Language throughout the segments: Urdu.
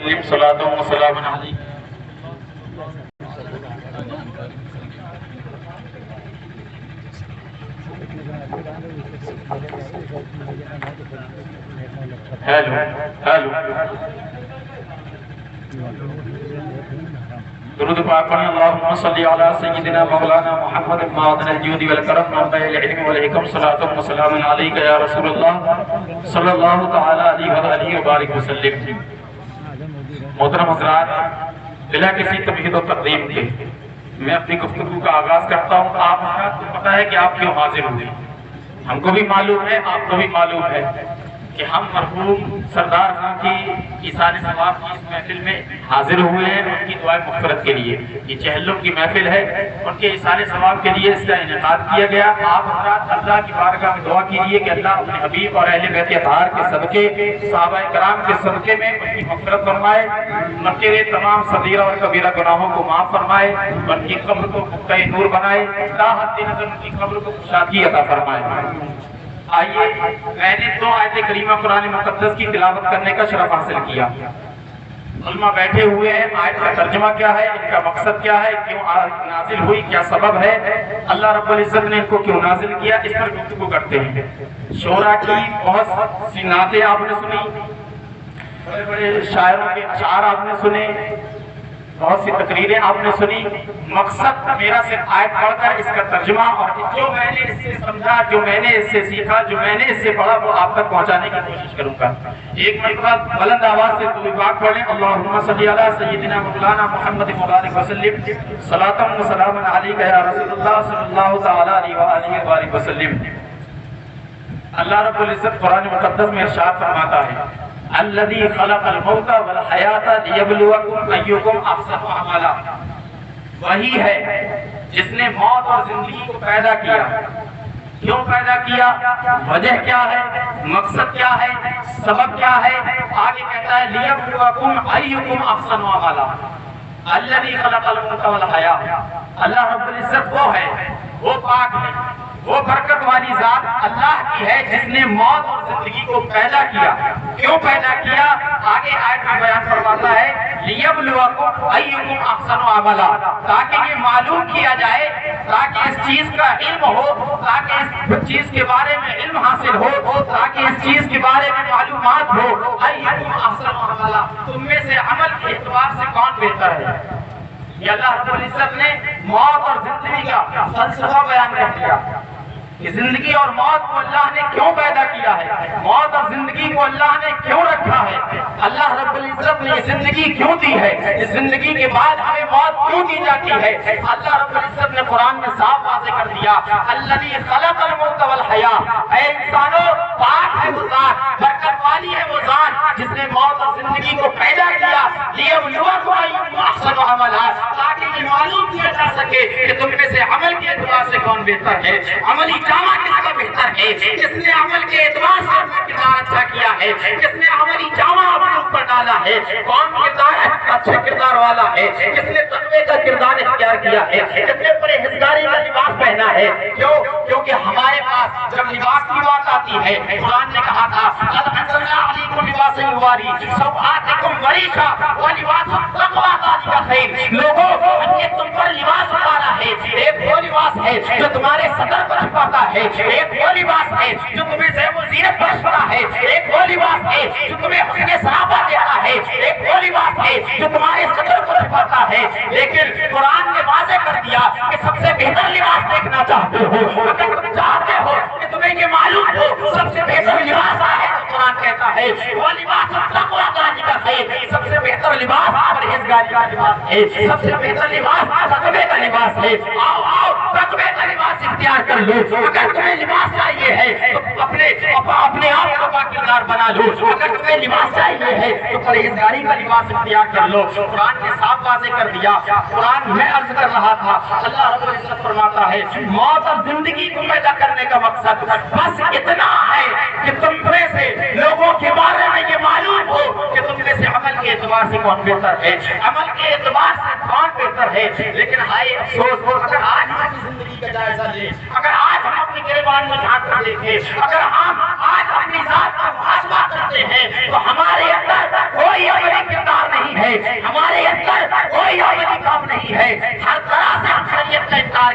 صلاۃ و سلام علیک. ہیلو ہیلو درود پاک پڑھیں. اللہم صلی علی سیدنا مولانا محمد معدن الجود والکرم منبع العلم والحکم. صلاۃ و سلام علیک یا رسول اللہ صلی اللہ تعالی علیہ وآلہ وبارک وسلم. محترم حضرات، بلا کسی تمہید و تقدیم کے میں اپنی گفتگو کا آغاز کرتا ہوں. آپ حضرات کو پتہ ہے کہ آپ کیوں حاضر ہوئے. ہم کو بھی معلوم ہے، آپ کو بھی معلوم ہے کہ ہم مرحوم سردار خان کی ایثار ثواب کی اس محفل میں حاضر ہوئے ہیں ان کی دعائیں مغفرت کے لیے. یہ چہلم کی محفل ہے، ان کے ایثار ثواب کے لیے اس کا انعقاد کیا گیا. آپ حضرات اللہ کی بارگاہ میں دعا کیجیے کہ اللہ اپنے حبیب اور اہل بیت اطہار کے صدقے، صحابہ کرام کے صدقے میں ان کی مغفرت فرمائے، ان کے تمام صغیرہ اور کبیرہ گناہوں کو معاف فرمائے، ان کی قبر کو مبتغی نور بنائے، لا حد نظر ان کی قبر کو کشادگی عطا فرمائے. آئیے، میں نے 2 آیت کریمہ قرآن مقدس کی تلاوت کرنے کا شرف حاصل کیا. علماء بیٹھے ہوئے ہیں، آیت کا ترجمہ کیا ہے، ان کا مقصد کیا ہے، کیوں نازل ہوئی، کیا سبب ہے، اللہ رب العزت نے ان کو کیوں نازل کیا، اس پر گفتگو کرتے ہیں. شعراء کی بہت سی نعتیں آپ نے سنی، بڑے بڑے شاعروں کے اشعار آپ نے سنے، بہت سی تقریریں آپ نے سنی. مقصد میرا صرف آیت پڑھ کر اس کا ترجمہ اور جو میں نے اس سے سمجھا، جو میں نے اس سے سیکھا، جو میں نے اس سے پڑھا وہ آپ تک پہنچانے کی کوشش کروں گا. ایک مرتبہ بلند آواز سے درود پاک پڑھیں. اللہم صلی علی سیدنا مولانا محمد مبارک وسلم. صلاۃ و سلام علیک یا رسول اللہ صلی اللہ تعالی علیہ وآلہ وبارک وسلم. اللہ رب العزت قرآن مقدس میں ارشاد فرماتا ہے، الذی خلق الموت والحیات لیبلوکم ایکم احسن عملا. وہی ہے جس نے موت اور زندگی کو پیدا کیا. کیوں پیدا کیا، وجہ کیا ہے، مقصد کیا ہے، سبب کیا ہے. آگے کہتا ہے لیبلوکم ایکم احسن عملا. الذی خلق الموت والحیات. اللہ رب العزت وہ ہے، وہ پاک ہے، وہ برکت والی ذات اللہ کی ہے جس نے موت اور زندگی کو پیدا کیا. کیوں پیدا کیا، آگے آیت میں بیان فرماتا ہے لیبلوکم ایکم احسن عملا. تاکہ یہ معلوم کیا جائے، تاکہ اس چیز کا علم ہو، تاکہ اس چیز کے بارے میں علم حاصل ہو، تاکہ اس چیز کے بارے میں معلومات ہو. ایکم احسن عملا، تم میں سے عمل کے اعتبار سے کون بہتر ہے. یہ اللہ رب العزت نے موت اور زندگی کا فلسفہ بیان کر دیا کہ زندگی اور موت کو اللہ نے کیوں پیدا کیا ہے، موت اور زندگی کو اللہ نے کیوں رکھا ہے، اللہ رب العزت نے یہ زندگی کیوں دی ہے، اس زندگی کے بعد ہمیں موت کیوں دی جاتی ہے. اللہ رب العزت نے قرآن میں صاف واضح کر دیا، الذی خلق الموت والحیات. اے انسانوں، پاک ہے وہ ذات، برکت والی ہے وہ ذات جس نے موت اور زندگی کو پیدا کیا لیبلوکم ایکم احسن عملا. تاکہ یہ معلوم کیا جا سکے کہ تم میں سے عمل کے اعتبار سے کون بہتر ہے. عملی جامہ کس کا بہتر ہے، جس نے عمل کے اعتبار سے اپنا کردار اچھا کیا ہے، جس نے عملی جامہ اپنے اوپر ڈالا ہے. کون کردار اچھا کردار والا ہے، جس نے تقوی کا کردار اختیار کیا ہے، جس نے پرہیزگاری کا لباس پہنا ہے. کیوں؟ کیونکہ ہمارے پاس جب لباس کی بات آتی ہے، قرآن نے کہا تھا قد انزلنا علیکم لباسا یواری سوآتکم وریشا ولباس التقوی ذالک خیر. لوگوں، ہم نے تم پر لباس اتارا ہے. ایک وہ لباس ہے جو تمہارے صدر پر چھپاتا ہے، ایک وہ لباس ہے جو تمہیں زیب و زینت بخشتا ہے، ایک وہ لباس ہے جو تمہیں حسن سراپا دیتا ہے، ایک وہ لباس ہے جو تمہارے صدر پر چھپاتا ہے. لیکن قرآن نے واضح کر دیا کہ سب سے بہتر لباس دیکھنا چاہتے ہو، اگر تم چاہتے ہو کہ تمہیں یہ معلوم ہو سب سے بہتر لباس ہے، قرآن کہتا ہے وہ لباس التقوی ذالک خیر. سب سے بہتر لباس پرہیزگاری کا لباس ہے، سب سے بہتر لباس تقوی کا لباس ہے. آؤ آؤ تقوی کا لباس اختیار کر لو. اگر تمہیں لباس چاہیے ہے تو اپنے آپ کو پاک کردار بنا لو. اگر تمہیں لباس چاہیے ہے تو پرہیزگاری کا لباس اختیار کر لو. قرآن نے صاف واضح کر دیا. قرآن میں عرض کر رہا تھا، اللہ رب العزت فرماتا ہے موت اور زندگی کو پیدا کرنے کا مقصد بس اتنا ہے کہ تم میں سے لوگوں کے بارے میں یہ معلوم ہو کہ تم میں سے عمل کے اعتبار سے کون بہتر ہے، عمل کے اعتبار سے کون بہتر ہے. لیکن ہائے افسوس، اگر آج ہم اپنی زندگی کا جائزہ لیں، اگر آج ہم اپنی گریبان میں جھانک کر دیکھیں، اگر ہم آج اپنی ذات کا محاسبہ کرتے ہیں تو ہمارے اندر کوئی عملی کردار نہیں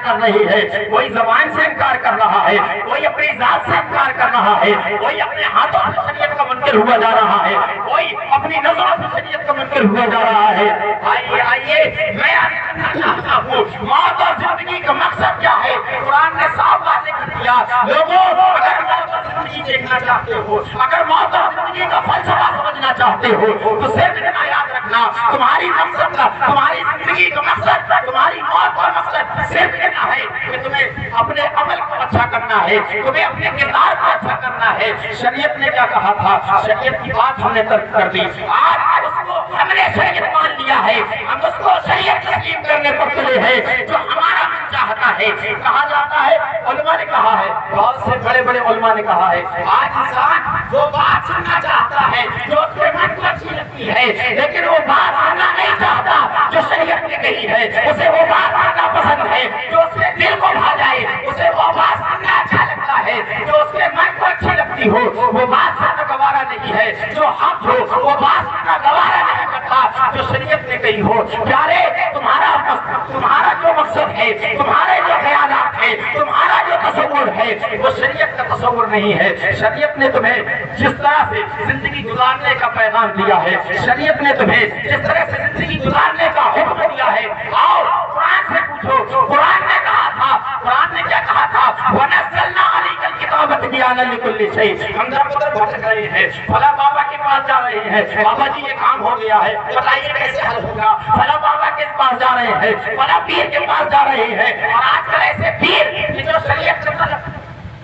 کر رہی ہے، کوئی زبان سے انکار کر رہا ہے، کوئی اپنی ذات سے انکار کر رہا ہے، کوئی اپنے ہاتھوں سے شریعت کا منکر ہوا جا رہا ہے، کوئی اپنی نظروں سے شریعت کا منکر ہوا جا رہا ہے۔ آئیے میں کرنا چاہتا ہوں موت اور زندگی کا مقصد کیا ہے؟ قرآن نے صاف واضح کر دیا۔ لوگوں اگر موت اور زندگی دیکھنا چاہتے ہو، اگر موت اور زندگی کا فلسفہ سمجھنا چاہتے ہو تو صرف اتنا یاد رکھنا، تمہاری مقصد کا، تمہاری زندگی کا مقصد، تمہاری موت کا مقصد صرف اتنا ہے کہ تمہیں اپنے عمل کو اچھا کرنا ہے، تمہیں اپنے کردار کو اچھا کرنا ہے۔ شریعت نے کیا کہا تھا؟ شریعت کی بات ہم نے ترک کر دی، آج اس کو ہم نے شریعت مان لیا ہے، ہم اس کو شریعت تسلیم کرنے پر تلے ہیں جو ہمارا من چاہتا ہے۔ کہا جاتا ہے، علماء نے کہا ہے، بہت سے بڑے بڑے علماء نے کہا ہے، آج انسان وہ بات سننا چاہتا ہے جو اس کے من کو اچھی لگتی ہے، لیکن وہ بات سننا نہیں چاہتا جو شریعت نے کہی ہے۔ اسے وہ بات سننا پسند ہے جو اس کے دل کو بھا جائے، اسے وہ بات سننا اچھا لگتا ہے جو اس کے من کو اچھی لگتی ہو۔ وہ بات سننا گوارا نہیں ہے جو حق ہو، وہ بات سننا گوارا نہیں کرتا جو شریعت نے کہی ہو۔ پیارے، تمہارا جو مقصد ہے، تمہارے جو خیالات ہیں، تمہارا جو تصور ہے، وہ شریعت کا تصور نہیں ہے۔ شریعت نے تمہیں جس طرح سے زندگی گزارنے کا پیغام دیا ہے، شریعت نے تمہیں جس طرح سے زندگی گزارنے کا حکم دیا ہے، آؤ قرآن سے پوچھو۔ قرآن نے کہا تھا، قرآن نے کیا کہا تھا؟ وَنَزَّلْنَا عَلَيْكَ الْكِتَابَ تِبْيَانًا لِكُلِّ شَيْءٍ۔ ہم ادھر ادھر بھٹک رہے ہیں، فلاں بابا کے پاس جا رہے ہیں، بابا جی یہ کام ہو گیا ہے، بتائیے کیسے حل ہوگا؟ فلاں بابا کے پاس جا رہے ہیں، فلاں پیر کے پاس جا رہے ہیں، اور آج کل ایسے پیر کہ جو شریعت کے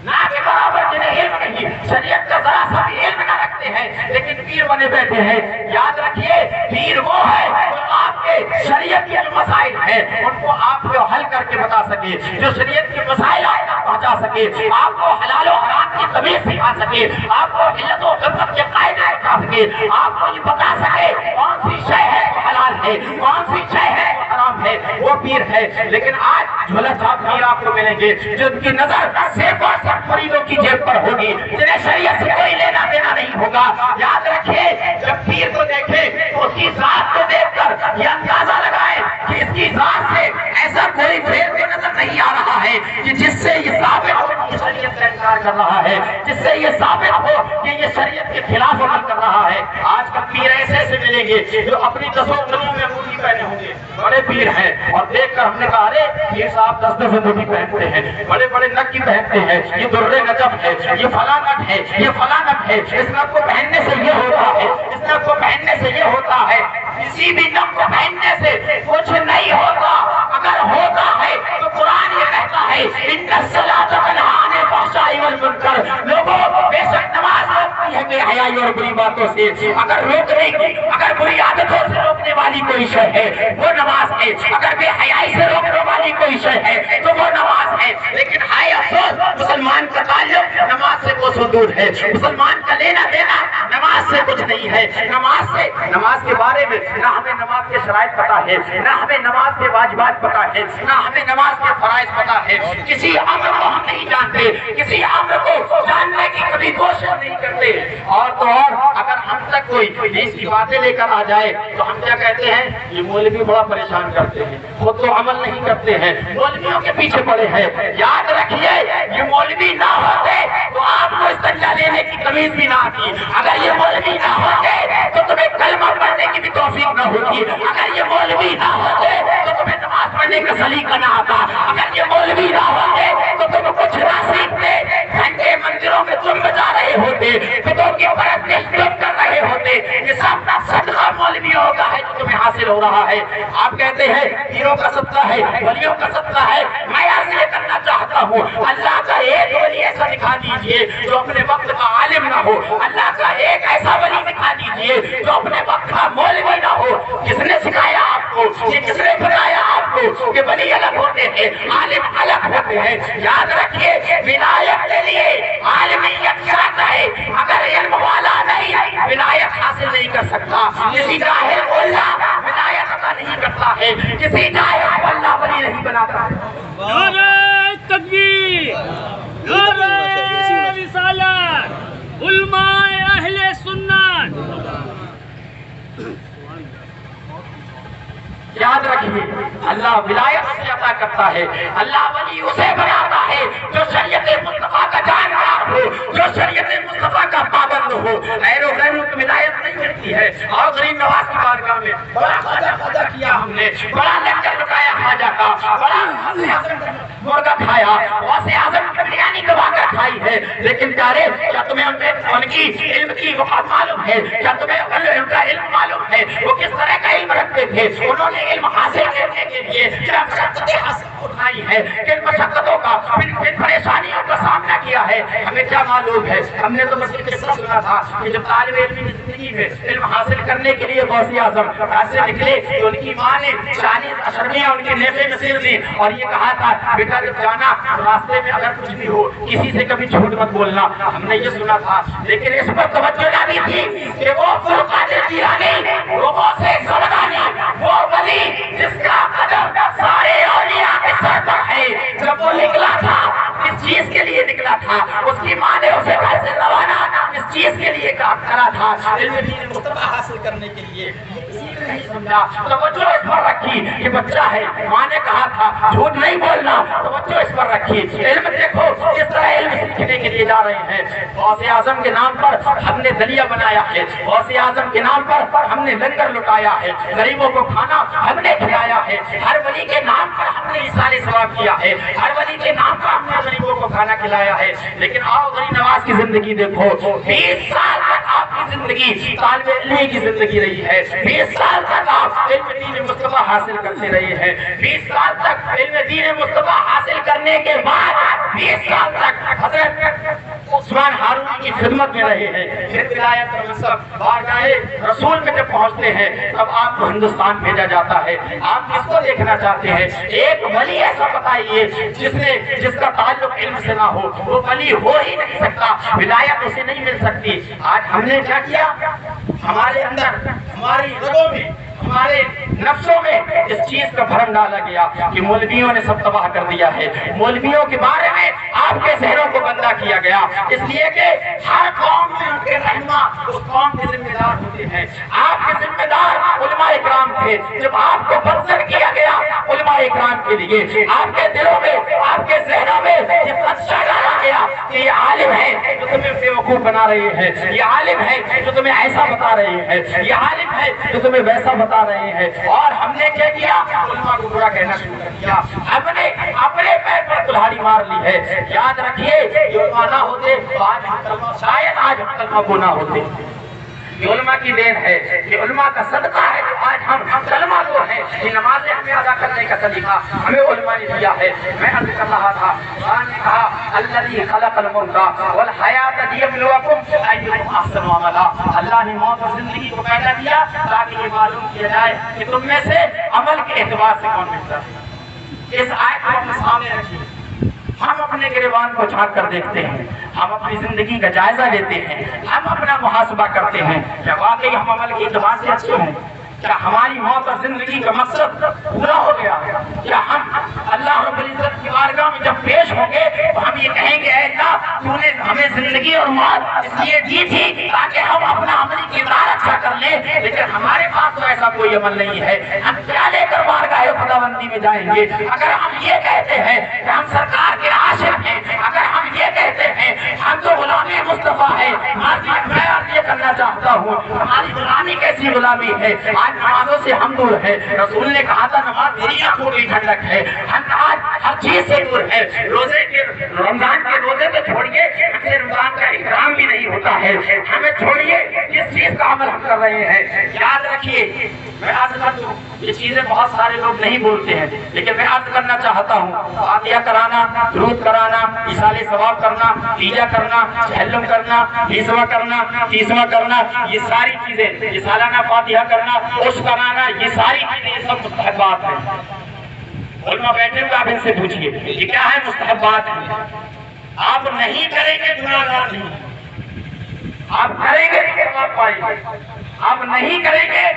نہ کے برابر جنہیں علم نہیں، شریعت کا ذرا سا بھی علم نہ رکھتے ہیں، لیکن پیر بنے بیٹھے ہیں۔ یاد رکھیے، پیر وہ ہے جو آپ کے شریعت کے جو مسائل ہیں ان کو آپ کو حل کر کے بتا سکے، جو شریعت کے مسائل آپ تک پہنچا سکے، آپ کو حلال و حرام کی تمیز سکھا سکے، آپ کو علت و غربت کے قاعدے بتا سکے، آپ کو یہ بتا سکے کون سی شے ہے وہ حلال ہے، کون سی شے ہے وہ حرام ہے، وہ پیر ہے۔ لیکن آج جھولا صاحب پیر آپ کو ملیں گے جن کی نظر صرف اور صرف مریدوں کی جیب پر ہوگی، جنہیں شریعت سے کوئی لینا دینا نہیں ہوگا۔ یاد رکھیے، جب پیر کو دیکھیں تو اس کی ذات کو دیکھ کر یہ اندازہ لگائیں کہ اس کی ذات سے ایسا کوئی فیض نظر نہیں آ رہا ہے کہ جس سے یہ ثابت ہو کہ شریعت کا انکار کر رہا ہے، جس سے یہ ثابت ہو کہ یہ شریعت کے خلاف عمل کر رہا ہے۔ آج کل پیر ایسے سے ملیں گے جو اپنی دسوں انگلیوں میں انگلی پہنے ہوں گے، بڑے پیر ہیں، اور دیکھ کر ہم نے کہا ارے پیر صاحب 10 انگلی پہنتے ہیں، بڑے بڑے نگ کی پہنتے ہیں، یہ درے نجف ہے، یہ فلاں نگ ہے، یہ فلاں نگ ہے، اس نگ کو پہننے سے یہ ہوتا ہے، اس نگ کو پہننے سے یہ ہوتا ہے۔ کسی بھی نگ کو پہننے سے کچھ نہیں ہوتا، اگر ہوتا ہے تو قرآن یہ کہتا ہے ان الصلاۃ تنہی عن الفحشاء والمنکر، لوگوں بے شک نماز روکتی ہے بے حیائی اور بری باتوں سے۔ اگر روکنے کی، اگر بری عادتوں سے روکنے والی کوئی شے ہے وہ نماز ہے، اگر بے حیائی سے روکنے والی کوئی شے ہے تو وہ نماز ہے۔ لیکن ہائے افسوس، مسلمان کا تعلق نماز سے کوسوں دور ہے، مسلمان کا لینا دینا نماز سے کچھ نہیں ہے۔ نماز کے بارے میں نہ ہمیں نماز کے شرائط پتا ہے، نہ ہمیں نماز کے واجبات پتا ہے، نہ ہمیں نماز کے فرائض پتا ہے۔ کسی امر کو ہم نہیں جانتے، کسی امر کو جاننے کی کبھی کوشش نہیں کرتے۔ اور تو اور اگر ہم تک کوئی اس کی باتیں لے کر آ جائے تو ہم کیا کہتے ہیں؟ یہ مولوی بڑا پریشان کرتے ہیں، خود تو عمل نہیں کرتے ہیں، مولویوں کے پیچھے پڑے ہیں۔ یاد رکھیے، یہ مولوی نہ ہوتے تو آپ کو استنجا لینے کی تمیز بھی نہ آتی، اگر یہ مولوی نہ ہوتے تو تمہیں کلمہ پڑھنے کی بھی توفیق نہ ہوتی، اگر یہ مولوی نہ ہوتے تو تمہیں نماز پڑھنے کا سلیقہ نہ آتا، اگر یہ مولوی نہ ہوتے تو تم کچھ نہ سیکھتے، گھنٹے مندروں میں تم بجا رہے ہوتے، خودوں کی پرستش تم کر رہے ہوتے۔ یہ سب کا صدقہ مولویوں کا ہے جو تمہیں حاصل ہو رہا ہے۔ آپ کہتے ہیں پیروں کا صدقہ ہے، ولیوں کا صدقہ ہے، میں عرض یہ کرنا چاہتا ہوں اللہ کا ایک ولی ایسا دکھا دیجئے جو اپنے وقت کا عالم نہ ہو، اللہ کا ایک ایسا ولی دکھا دیجئے جو اپنے وقت کا مولوی نہ ہو۔ کس نے سکھایا آپ کو؟ یہ کس نے بتایا آپ کو کہ ولی الگ ہوتے ہیں، عالم الگ ہوتے ہیں؟ یاد رکھیے، ولایت کے لیے عالمیت شرط ہے، اگر علم والا نہیں ولایت حاصل نہیں کر سکتا۔ کسی جاہل کو اللہ ولایت عطا نہیں کرتا ہے، کسی جاہل کو اللہ ولی نہیں بناتا ہے۔ نعرہ تکبیر، نعرہ رسالت، علماء اہل سنت۔ یاد رکھیے اللہ ولایت سے عطا کرتا ہے، اللہ ولی اسے بناتا ہے جو شریعت مصطفیٰ کا جانکار ہو، جو شریعت مصطفیٰ کا پابند ہو۔ غیر و غیر کو ولایت نہیں ملتی ہے۔ اور غریب نواز کی بارگاہ میں بڑا خواجہ کیا ہم نے، بڑا لنگر لٹایا خواجہ کا، بڑا مرغا کھایا، غوث اعظم کی بریانی کبا کر کھائی ہے، لیکن پیارے کیا تمہیں ان کی علم کی وقت معلوم ہے؟ کیا تمہیں ان کا علم معلوم ہے؟ وہ کس طرح کا علم رکھتے تھے؟ انہوں نے علم حاصل کرنے کے لیے کیا مشقتیں اٹھائی ہے، کن مشقتوں کا، کن پریشانیوں کا سامنا کیا ہے، ہمیں کیا معلوم ہے؟ ہم نے تو بس یہ قصہ سنا تھا کہ جب طالب علم کی زندگی میں علم حاصل کرنے کے لیے غوث اعظم گھر سے نکلے تو ان کی ماں نے 40 اشرمیاں ان کے نیزے میں سیر دی اور یہ کہا تھا بیٹا جب جانا راستے میں اگر کچھ بھی ہو کسی سے کبھی جھوٹ مت بولنا۔ ہم نے یہ سنا تھا، لیکن اس پر توجہ نہ دی تھی کہ وہ قادر جیلانی، وہ غوث زرقانی، وہ ولی جس کا قدر سارے اولیاء کے سر پر ہے، جب وہ نکلا تھا اس چیز کے لیے نکلا تھا، اس کی ماں نے اسے گھر سے روانہ اس چیز کے لیے کرا تھا، علم دین مصطفیٰ حاصل کرنے کے لیے۔ نہیں سمجھا، توجہ اس پر رکھی کہ بچہ ہے، ماں نے کہا تھا جھوٹ نہیں بولنا، توجہ اس پر رکھی۔ علم دیکھو کس طرح علم سیکھنے کے لیے جا رہے ہیں۔ غوث اعظم کے نام پر ہم نے دلیا بنایا ہے، غوث اعظم کے نام پر ہم نے لنگر لٹایا ہے، غریبوں کو کھانا ہم نے کھلایا ہے، ہر ولی کے نام پر ہم نے اِیصال ثواب کیا ہے، ہر ولی کے نام پر ہم نے غریبوں کو کھانا کھلایا ہے۔ لیکن آؤ غریب نواز کی زندگی دیکھو، 20 سال تک آپ کی زندگی طالب علم کی زندگی رہی ہے، 20 سال تک آپ علم دین مصطفیٰ حاصل کرتے رہے ہیں، 20 سال تک علم دین مصطفیٰ حاصل کرنے کے بعد 20 سال تک حضرت عثمان ہارونی کی خدمت میں رہے ہیں۔ پھر ولایت اور منصب بارگاہ رسول میں جب پہنچتے ہیں تب آپ کو ہندوستان بھیجا جاتا ہے۔ آپ کس کو دیکھنا چاہتے ہیں؟ ایک ولی ایسا بتائیے جس کا تعلق علم سے نہ ہو، وہ ولی ہو ہی نہیں سکتا، ولایت اسے نہیں مل سکتی۔ آج ہم نے کیا کیا؟ ہمارے اندر، ہماری رگوں میں، ہمارے نفسوں میں اس چیز کا بھرم ڈالا گیا کہ مولویوں نے سب تباہ کر دیا ہے، مولویوں کے بارے میں آپ کے ذہنوں کو گندا کیا گیا، اس لیے کہ ہر قوم میں ان کے رہنما اس قوم کے ذمہ دار ہوتے ہیں۔ آپ کے ذمہ دار علماء اکرام تھے، جب آپ کو بدتر کیا گیا علماء اکرام کے لیے، آپ کے دلوں میں، آپ کے ذہنوں میں یہ خدشہ ڈالا گیا کہ یہ عالم ہے جو تمہیں بیوقوف بنا رہے ہیں، یہ عالم ہے جو تمہیں ایسا بتا رہے ہیں، یہ عالم ہے جو تمہیں ویسا بتا رہے ہیں، اور ہم نے کیا کیا؟ علماء کو برا کہنا شروع کر دیا، ہم نے اپنے پیر پر کلہاڑی مار لی ہے۔ یاد رکھیے یہ علماء نہ ہوتے شاید آج ہم کلمہ گو نہ ہوتے۔ یہ علماء کی دین ہے، یہ علماء کا صدقہ ہے جو آج ہم کلمہ گو ہیں۔ یہ نمازیں ہمیں ادا کرنے کا طریقہ ہمیں علماء نے دیا ہے۔ میں عرض کر رہا تھا، قرآن نے کہا الذی خلق الموت والحیات لیبلوکم ایکم احسن عملا۔ اللہ نے موت اور زندگی کو پیدا کیا تاکہ یہ معلوم کیا جائے کہ تم میں سے عمل کے اعتبار سے کون بہتر ہے۔ اس آیت کو اپنے سامنے رکھیے، ہم اپنے گریبان کو جھانک کر دیکھتے ہیں، ہم اپنی زندگی کا جائزہ لیتے ہیں، ہم اپنا محاسبہ کرتے ہیں، کیا واقعی ہم عمل کے اعتبار سے اچھے ہیں؟ کیا ہماری موت اور زندگی کا مقصد پورا ہو گیا؟ کیا ہم اللہ رب العزت کی بارگاہ میں جب پیش ہوں گے تو ہم یہ کہیں گے اے اللہ تو نے ہمیں زندگی اور موت اس لیے دی تھی تاکہ ہم اپنا عملی کردار اچھا کر لیں، لیکن ہمارے پاس تو ایسا کوئی عمل نہیں ہے، ہم کیا لے کر بارگاہ خداوندی میں جائیں گے؟ اگر ہم یہ کہتے ہیں کہ ہم سرکار کے عاشق ہیں، اگر ہم یہ کہتے ہیں ہم تو غلامی مصطفیٰ ہے، میں یہ کرنا چاہتا ہوں ہماری غلامی کیسی غلامی ہے؟ آج نمازوں سے ہم دور ہیں، رسول نے کہا تھا نماز میری آنکھوں کی ٹھنڈک ہے، ہم آج ہر چیز سے دور ہیں، روزے کے رمضان کے روزے تو چھوڑیے، ہمیں رمضان کا احترام بھی نہیں ہوتا ہے، ہمیں چھوڑیے کس چیز کا عمل ہم کر رہے ہیں۔ یاد رکھیے میں عرض کر دوں یہ چیزیں بہت سارے لوگ نہیں بولتے ہیں، لیکن میں عرض کرنا چاہتا ہوں فاتحہ کرانا، درود کرانا، ایصال ثواب کرنا، تیجا کرنا، تحلم کرنا، 20واں کرنا، 30واں کرنا، یہ ساری چیزیں، یہ سالانہ فاتحہ کرنا، کرانا، یہ ساری چیزیں یہ سب مستحبات ہیں۔ علماء بیٹھے ہوئے آپ ان سے پوچھئے یہ کیا ہے؟ مستحبات ہیں۔ آپ نہیں کریں گے گناہگار نہیں، آپ کریں گے ثواب پائیں گے، آپ نہیں کریں گے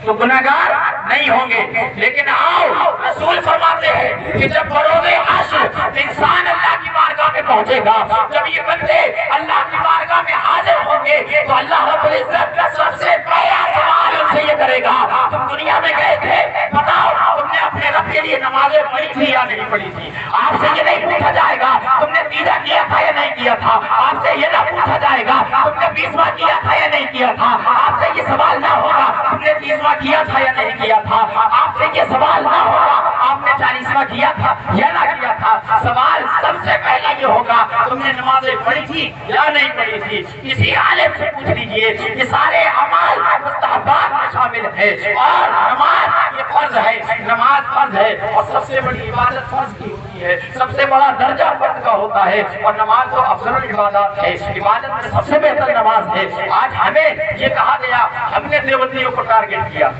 تو گناہگار نہیں ہوں گے، لیکن آؤ رسول فرماتے ہیں کہ جب بروز حشر انسان اللہ کی بارگاہ میں پہنچے گا، جب یہ بندے اللہ کی بارگاہ میں حاضر ہوں گے تو اللہ رب العزت کا سب سے پہلا سوال ان سے یہ کرے گا، تم دنیا میں گئے تھے، بتاؤ تم نے اپنے رب کے لیے نمازیں پڑھی تھی یا نہیں پڑھی تھی؟ آپ سے یہ نہیں پوچھا جائے گا تم نے تیجا کیا تھا یا نہیں کیا تھا، آپ سے یہ نہ پوچھا جائے گا تم نے 20واں کیا تھا یا نہیں کیا تھا، آپ سے یہ سوال نہ ہوگا تم نے 30واں کیا تھا یا نہیں کیا تھا، آپ سے یہ سوال نہ ہوگا آپ نے 40واں کیا تھا یا نہ کیا تھا، سوال سب سے پہلا یہ ہوگا تم نے نمازیں پڑھی تھی یا نہیں پڑھی تھی؟ کسی عالم سے پوچھ لیجئے، یہ سارے اعمال مستحبات میں شامل ہے، اور نماز یہ فرض ہے، نماز فرض ہے، اور سب سے بڑی عبادت فرض کی ہوتی ہے، سب سے بڑا درجہ فرض کا ہوتا ہے، اور نماز تو افضل العبادات ہے، عبادت میں سب سے بہتر نماز ہے۔ آج ہمیں یہ کہا گیا، ہم نے دیوبندیوں کو ٹارگٹ کیا،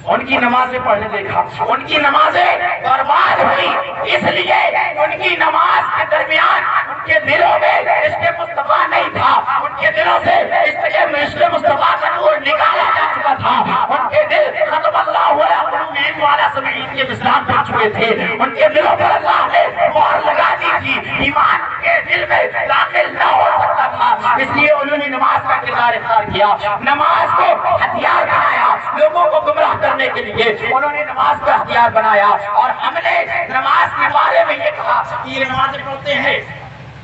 ان کی نمازیں پڑھنے دیکھا، ان کی نمازیں برباد ہوئی، اس لیے ان کی نماز کے درمیان ان کے دلوں میں عشق مصطفیٰ نہیں تھا، ان کے دلوں سے عشق مصطفیٰ کا نور نکالا جا چکا تھا، ان کے دل ختم اللہ علیہ قلوبہم وعلی سمعہم کے مثال پڑ چکے تھے، ان کے دلوں پر اللہ نے مہر لگا دی تھی، ایمان ان کے دل میں داخل نہ ہو سکتا تھا، اس لیے انہوں نے نماز کا کردار اختیار کیا، نماز کو ہتھیار بنایا، لوگوں کو گمراہ کرنے کے لیے انہوں نے نماز کو ہتھیار بنایا، اور ہم نے نماز کے بارے میں یہ کہا کہ یہ نمازیں پڑھتے ہیں،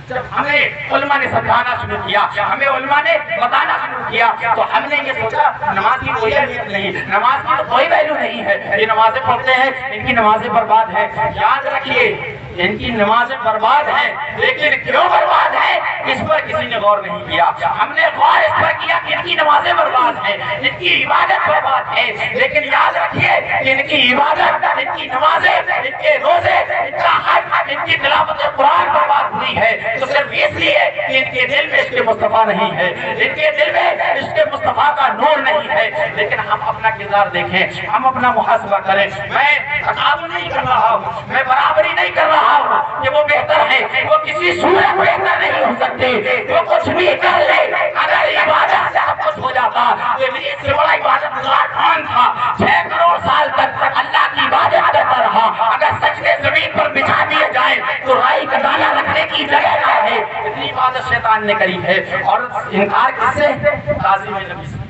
جب ہمیں علماء نے سمجھانا شروع کیا، ہمیں علماء نے بتانا شروع کیا، تو ہم نے یہ سوچا نماز کی کوئی اہمیت نہیں، نماز کی تو کوئی ویلیو نہیں ہے، یہ نمازیں پڑھتے ہیں ان کی نمازیں برباد ہیں۔ یاد رکھیے ان کی نمازیں برباد ہیں، لیکن کیوں برباد ہیں اس پر کسی نے غور نہیں کیا، ہم نے غور اس پر کیا کہ ان کی نمازیں برباد ہیں، ان کی عبادت برباد ہے، لیکن یاد رکھیے کہ ان کی عبادت، ان کی نمازیں، ان کے روزے، ان کا حج، ان کی تلاوت قرآن برباد ہوئی ہے تو صرف اس لیے کہ ان کے دل میں عشق مصطفیٰ نہیں ہے، ان کے دل میں عشق مصطفیٰ کا نور نہیں ہے۔ لیکن ہم اپنا کردار دیکھیں، ہم اپنا محاسبہ کریں، میں تقابل نہیں کر رہا ہوں، میں برابری نہیں کر رہا ہوں کہ وہ بہتر ہے، وہ کسی صورت بہتر نہیں ہو سکتے، وہ کچھ بھی کر لے، اگر عبادت سے سب کچھ ہو جاتا تو ابلیس سے بڑا عبادت گزار کون تھا؟ 6 کروڑ سال تک اللہ کی عبادت کرتا رہا، اگر سجدے زمین پر بچھا دیے جائیں تو رائی کا دانہ رکھنے کی جگہ نہ ہے، اتنی عبادت شیطان نے کری ہے، اور انکار کس سے؟ تعظیم نبی سے،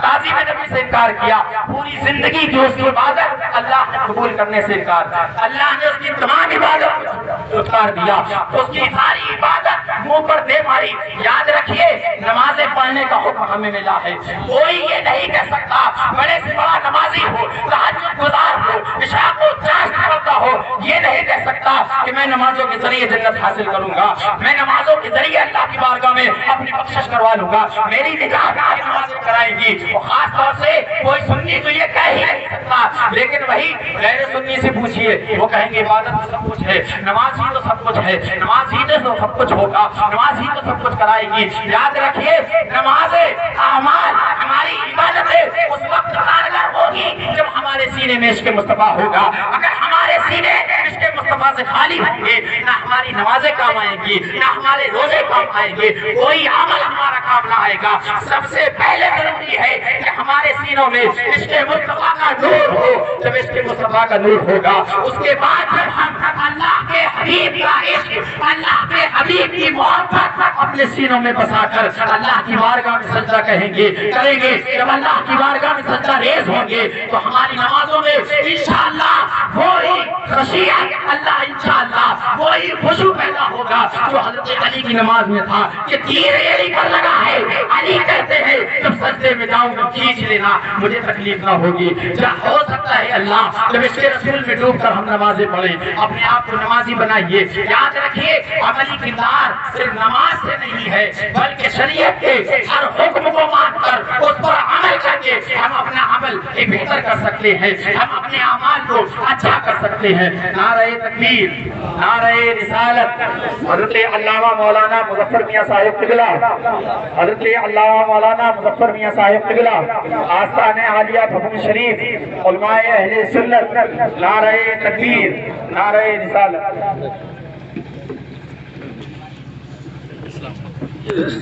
تعظیم نبی سے انکار کیا، پوری زندگی کی اس کی عبادت اللہ نے قبول کرنے سے انکار، اللہ نے اس کی تمام عبادت اتار دیا، اس کی ساری عبادت منہ پر دے ماری۔ یاد رکھیے نمازیں پڑھنے کا حکم ہمیں ملا ہے، کوئی یہ نہیں کہہ سکتا بڑے سے بڑا نمازی ہو، تہجد گزار ہو، عشاء کو چاشت پڑھتا ہو، یہ نہیں کہہ سکتا کہ میں نمازوں کے ذریعے جنت حاصل کروں گا، میں نمازوں کے ذریعے اللہ کی بارگاہ میں اپنی بخشش کروا لوں گا، میری نگاہ نمازیں کرائیں گی۔ خاص طور سے کوئی سنی تو یہ کہہ ہی نہیں سکتا، لیکن وہی غیر سنی سے پوچھئے وہ کہیں گے عبادت تو سب کچھ ہے، نماز ہی تو سب کچھ ہے، نماز ہی تو سب کچھ ہوگا، نماز ہی تو سب کچھ کرائے گی۔ یاد رکھیے نمازیں، اعمال، ہماری عبادتیں اس وقت کارگر ہوگی جب ہمارے سینے میں عشق مصطفیٰ ہوگا، اگر ہمارے سینے عشق مصطفیٰ سے خالی ہوں گے نہ ہماری نمازیں کام آئیں گی، نہ ہمارے روزے کام آئیں گے، کوئی عمل ہمارا کام نہ آئے گا۔ سب سے پہلے ضروری ہے کہ ہمارے سینوں میں عشق مصطفیٰ کا نور ہو، جب عشق مصطفیٰ کا نور ہوگا اس کے بعد جب ہم اللہ کے حبیب کا عشق، اللہ کے حبیب کی محبت اپنے سینوں میں بسا کر اللہ کی بارگاہ میں سجدہ کریں گے، جب اللہ کی بارگاہ میں سجدہ ریز ہوں گے تو ہماری نمازوں میں انشاءاللہ وہی خشیت اللہ، انشاءاللہ وہی خشوع پیدا ہوگا جو حضرت علی کی نماز میں تھا کہ تیر ایڑی پر لگا ہے، علی کہتے ہیں جب سجدے میں جاؤں گا کھینچ لینا مجھے تکلیف نہ ہوگی۔ کیا ہو سکتا ہے اللہ جب اس کے رسول میں ڈوب کر ہم نمازیں پڑھیں، اپنے آپ کو نمازی بنائیے۔ یاد رکھیے عملی کردار صرف نماز سے نہیں ہے بلکہ شریعت کے ہر حکم کو مان کر اس پر عمل کر کے ہم اپنا عمل بہتر کر سکتے ہیں، ہم اپنے اعمال کو اچھا کر سکتے ہیں۔ نعرہ تکبیر، نعرہ رسالت۔ حضرت علامہ مولانا مظفر میاں صاحب قبلہ، حضرت علامہ مولانا مظفر میاں صاحب قبلہ، آستان عالیہ بھون شریف، علماء اہل سنت، نعرہ تکبیر، نعرہ رسالت۔